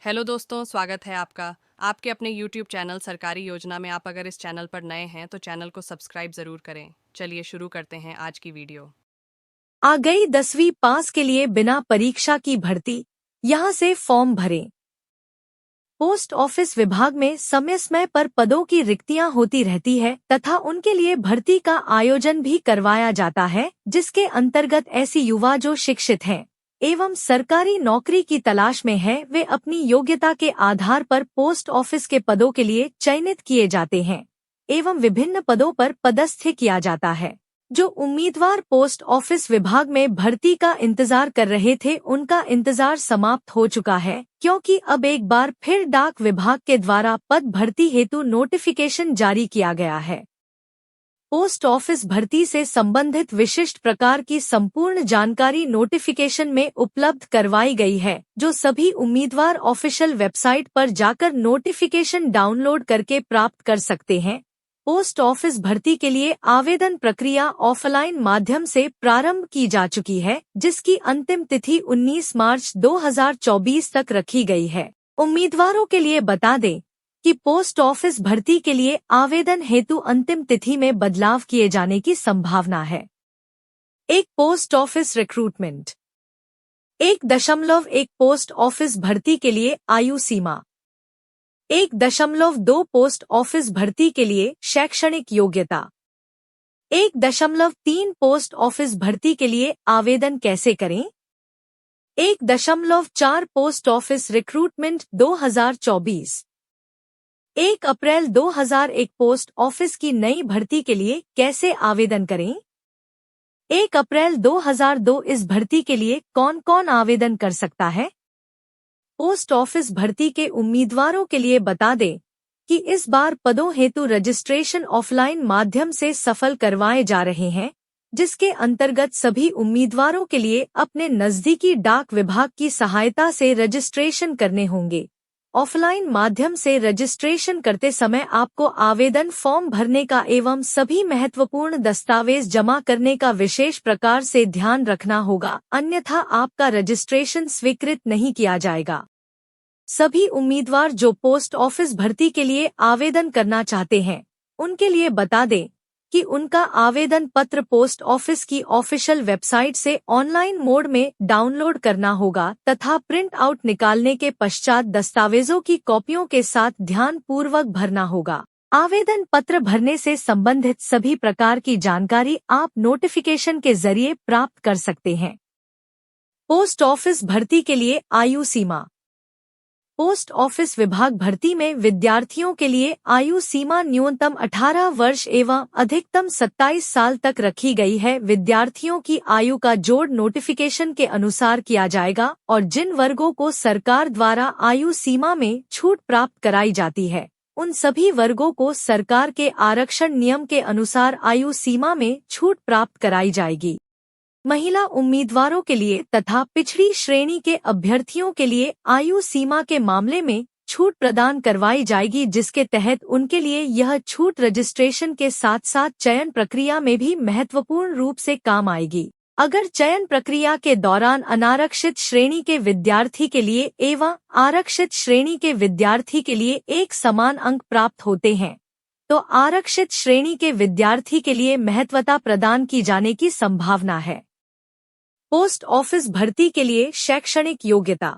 Hello दोस्तों, स्वागत है आपका आपके अपने यूट्यूब चैनल सरकारी योजना में। आप अगर इस चैनल पर नए हैं तो चैनल को सब्सक्राइब ज़रूर करें। चलिए शुरू करते हैं आज की वीडियो। आ गई 10वीं पास के लिए बिना परीक्षा की भर्ती। यहाँ से फॉर्म भरें। पोस्ट ऑफिस विभाग में समय समय पर पदों की रिक्तियां होती रहती है तथा उनके लिए भर्ती का आयोजन भी करवाया जाता है, जिसके अंतर्गत ऐसी युवा जो शिक्षित हैं एवं सरकारी नौकरी की तलाश में है, वे अपनी योग्यता के आधार पर पोस्ट ऑफिस के पदों के लिए चयनित किए जाते हैं एवं विभिन्न पदों पर पदस्थ किया जाता है। जो उम्मीदवार पोस्ट ऑफिस विभाग में भर्ती का इंतजार कर रहे थे, उनका इंतजार समाप्त हो चुका है, क्योंकि अब एक बार फिर डाक विभाग के द्वारा पद भर्ती हेतु नोटिफिकेशन जारी किया गया है। पोस्ट ऑफिस भर्ती से संबंधित विशिष्ट प्रकार की संपूर्ण जानकारी नोटिफिकेशन में उपलब्ध करवाई गई है, जो सभी उम्मीदवार ऑफिशियल वेबसाइट पर जाकर नोटिफिकेशन डाउनलोड करके प्राप्त कर सकते हैं। पोस्ट ऑफिस भर्ती के लिए आवेदन प्रक्रिया ऑफलाइन माध्यम से प्रारंभ की जा चुकी है, जिसकी अंतिम तिथि 19 मार्च 2024 तक रखी गई है। उम्मीदवारों के लिए बता दें कि पोस्ट ऑफिस भर्ती के लिए आवेदन हेतु अंतिम तिथि में बदलाव किए जाने की संभावना है। एक post office recruitment 1.1 post office भर्ती के लिए आयु सीमा 1.2 पोस्ट ऑफिस भर्ती के लिए शैक्षणिक योग्यता 1.3 पोस्ट ऑफिस भर्ती के लिए आवेदन कैसे करें। 1.4 पोस्ट ऑफिस रिक्रूटमेंट 2024 1 अप्रैल 2001 पोस्ट ऑफिस की नई भर्ती के लिए कैसे आवेदन करें। 1 अप्रैल 2002 इस भर्ती के लिए कौन कौन आवेदन कर सकता है। पोस्ट ऑफिस भर्ती के उम्मीदवारों के लिए बता दें कि इस बार पदों हेतु रजिस्ट्रेशन ऑफलाइन माध्यम से सफल करवाए जा रहे हैं, जिसके अंतर्गत सभी उम्मीदवारों के लिए अपने नजदीकी डाक विभाग की सहायता से रजिस्ट्रेशन करने होंगे। ऑफलाइन माध्यम से रजिस्ट्रेशन करते समय आपको आवेदन फॉर्म भरने का एवं सभी महत्वपूर्ण दस्तावेज जमा करने का विशेष प्रकार से ध्यान रखना होगा, अन्यथा आपका रजिस्ट्रेशन स्वीकृत नहीं किया जाएगा। सभी उम्मीदवार जो पोस्ट ऑफिस भर्ती के लिए आवेदन करना चाहते हैं, उनके लिए बता दें कि उनका आवेदन पत्र पोस्ट ऑफिस की ऑफिशियल वेबसाइट से ऑनलाइन मोड में डाउनलोड करना होगा तथा प्रिंट आउट निकालने के पश्चात दस्तावेजों की कॉपियों के साथ ध्यान पूर्वक भरना होगा। आवेदन पत्र भरने से संबंधित सभी प्रकार की जानकारी आप नोटिफिकेशन के जरिए प्राप्त कर सकते हैं। पोस्ट ऑफिस भर्ती के लिए आयु सीमा पोस्ट ऑफिस विभाग भर्ती में विद्यार्थियों के लिए आयु सीमा न्यूनतम 18 वर्ष एवं अधिकतम 27 साल तक रखी गई है। विद्यार्थियों की आयु का जोड़ नोटिफिकेशन के अनुसार किया जाएगा और जिन वर्गों को सरकार द्वारा आयु सीमा में छूट प्राप्त कराई जाती है, उन सभी वर्गों को सरकार के आरक्षण नियम के अनुसार आयु सीमा में छूट प्राप्त कराई जाएगी। महिला उम्मीदवारों के लिए तथा पिछड़ी श्रेणी के अभ्यर्थियों के लिए आयु सीमा के मामले में छूट प्रदान करवाई जाएगी, जिसके तहत उनके लिए यह छूट रजिस्ट्रेशन के साथ साथ चयन प्रक्रिया में भी महत्वपूर्ण रूप से काम आएगी। अगर चयन प्रक्रिया के दौरान अनारक्षित श्रेणी के विद्यार्थी के लिए एवं आरक्षित श्रेणी के विद्यार्थी के लिए एक समान अंक प्राप्त होते हैं, तो आरक्षित श्रेणी के विद्यार्थी के लिए महत्वता प्रदान की जाने की संभावना है। पोस्ट ऑफिस भर्ती के लिए शैक्षणिक योग्यता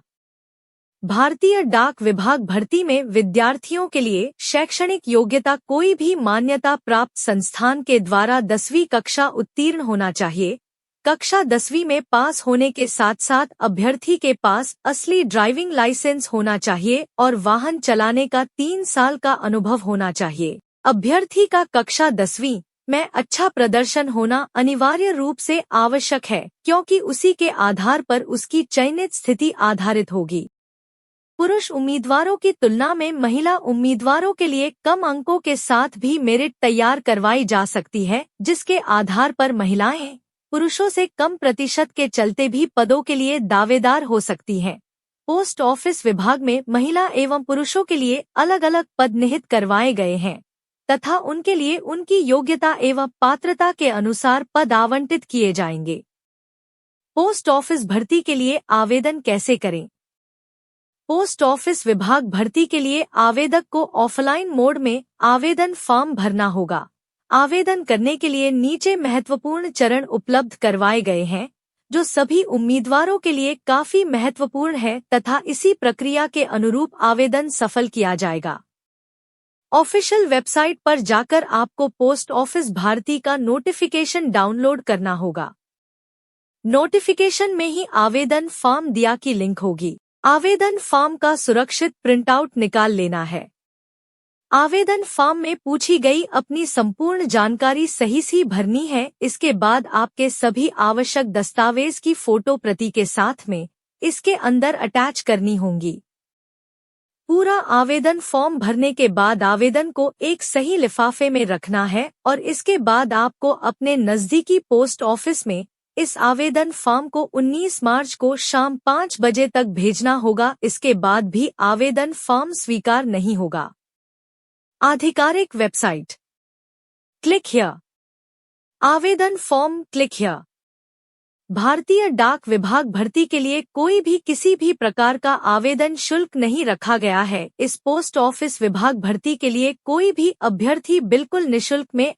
भारतीय डाक विभाग भर्ती में विद्यार्थियों के लिए शैक्षणिक योग्यता कोई भी मान्यता प्राप्त संस्थान के द्वारा 10वीं कक्षा उत्तीर्ण होना चाहिए। कक्षा 10वीं में पास होने के साथ साथ अभ्यर्थी के पास असली ड्राइविंग लाइसेंस होना चाहिए और वाहन चलाने का 3 साल का अनुभव होना चाहिए। अभ्यर्थी का कक्षा 10वीं में अच्छा प्रदर्शन होना अनिवार्य रूप से आवश्यक है, क्योंकि उसी के आधार पर उसकी चयनित स्थिति आधारित होगी। पुरुष उम्मीदवारों की तुलना में महिला उम्मीदवारों के लिए कम अंकों के साथ भी मेरिट तैयार करवाई जा सकती है, जिसके आधार पर महिलाएं पुरुषों से कम प्रतिशत के चलते भी पदों के लिए दावेदार हो सकती हैं। पोस्ट ऑफिस विभाग में महिला एवं पुरुषों के लिए अलग अलग पद निहित करवाए गए हैं तथा उनके लिए उनकी योग्यता एवं पात्रता के अनुसार पद आवंटित किए जाएंगे। पोस्ट ऑफिस भर्ती के लिए आवेदन कैसे करें। पोस्ट ऑफिस विभाग भर्ती के लिए आवेदक को ऑफलाइन मोड में आवेदन फॉर्म भरना होगा। आवेदन करने के लिए नीचे महत्वपूर्ण चरण उपलब्ध करवाए गए हैं, जो सभी उम्मीदवारों के लिए काफी महत्वपूर्ण है तथा इसी प्रक्रिया के अनुरूप आवेदन सफल किया जाएगा। ऑफिशियल वेबसाइट पर जाकर आपको पोस्ट ऑफिस भारती का नोटिफिकेशन डाउनलोड करना होगा। नोटिफिकेशन में ही आवेदन फॉर्म दिया की लिंक होगी। आवेदन फॉर्म का सुरक्षित प्रिंटआउट निकाल लेना है। आवेदन फॉर्म में पूछी गई अपनी संपूर्ण जानकारी सही से भरनी है। इसके बाद आपके सभी आवश्यक दस्तावेज की फोटो प्रति के साथ में इसके अंदर अटैच करनी होंगी। पूरा आवेदन फॉर्म भरने के बाद आवेदन को एक सही लिफाफे में रखना है और इसके बाद आपको अपने नजदीकी पोस्ट ऑफिस में इस आवेदन फॉर्म को 19 मार्च को शाम 5 बजे तक भेजना होगा। इसके बाद भी आवेदन फॉर्म स्वीकार नहीं होगा। आधिकारिक वेबसाइट क्लिक हियर। आवेदन फॉर्म क्लिक हियर। भारतीय डाक विभाग भर्ती के लिए कोई भी किसी भी प्रकार का आवेदन शुल्क नहीं रखा गया है। इस पोस्ट ऑफिस विभाग भर्ती के लिए कोई भी अभ्यर्थी बिल्कुल निःशुल्क में